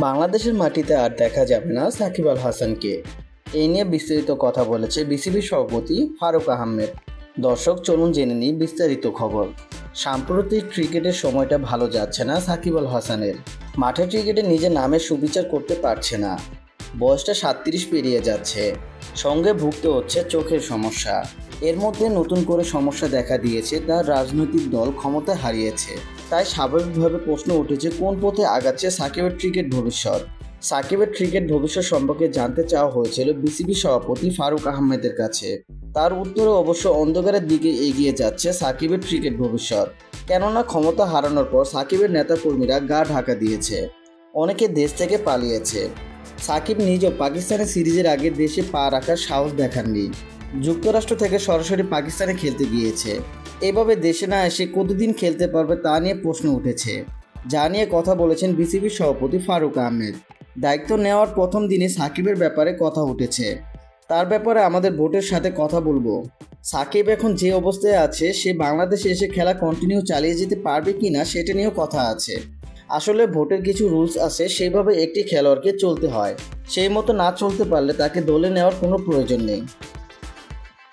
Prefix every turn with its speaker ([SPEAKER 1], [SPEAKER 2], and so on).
[SPEAKER 1] বাংলাদেশের মাটিতে আর দেখা যাবে না সাকিব আল হাসানকে। এই নিয়ে বিস্তারিত কথা বলেছে বিসিবি সভাপতি ফারুক আহমেদ। দর্শক, চলুন জেনে নিই বিস্তারিত খবর। সাম্প্রতিক ক্রিকেটের সময়টা ভালো যাচ্ছে না সাকিব আল হাসানের। মাঠে ক্রিকেটে নিজের নামের সুবিচার করতে পারছে না। বয়সটা 37 পেরিয়ে যাচ্ছে, সঙ্গে ভুগতে হচ্ছে চোখের সমস্যা। এর মধ্যে নতুন করে সমস্যা দেখা দিয়েছে, তার রাজনৈতিক দল ক্ষমতা হারিয়েছে। তাই স্বাভাবিকভাবে প্রশ্ন উঠেছে, কোন পথে আগাচ্ছে সাকিবের ক্রিকেট ভবিষ্যৎ। সাকিবের ক্রিকেট ভবিষ্যৎ সম্পর্কে জানতে চাওয়া হয়েছিল বিসিবি সভাপতি ফারুক আহমেদের কাছে। তার উত্তরে অবশ্য অন্ধকারের দিকে এগিয়ে যাচ্ছে সাকিবের ক্রিকেট ভবিষ্যৎ। কেননা ক্ষমতা হারানোর পর সাকিবের নেতাকর্মীরা গা ঢাকা দিয়েছে, অনেকে দেশ থেকে পালিয়েছে। সাকিব নিজেও পাকিস্তানের সিরিজের আগে দেশে পা রাখার সাহস দেখাননি। যুক্তরাষ্ট্র থেকে সরাসরি পাকিস্তানে খেলতে গিয়েছে। এভাবে দেশে না এসে কতদিন খেলতে পারবে তা নিয়ে প্রশ্ন উঠেছে, যা নিয়ে কথা বলেছেন বিসিবির সভাপতি ফারুক আহমেদ। দায়িত্ব নেওয়ার প্রথম দিনে সাকিবের ব্যাপারে কথা উঠেছে। তার ব্যাপারে আমাদের বোর্ডের সাথে কথা বলবো। সাকিব এখন যে অবস্থায় আছে, সে বাংলাদেশে এসে খেলা কন্টিনিউ চালিয়ে যেতে পারবে কি না সেটা নিয়েও কথা আছে। আসলে ভোটের কিছু রুলস আছে, সেইভাবে একটি খেলোয়াড়কে চলতে হয়। সেই মতো না চলতে পারলে তাকে দলে নেওয়ার কোনো প্রয়োজন নেই।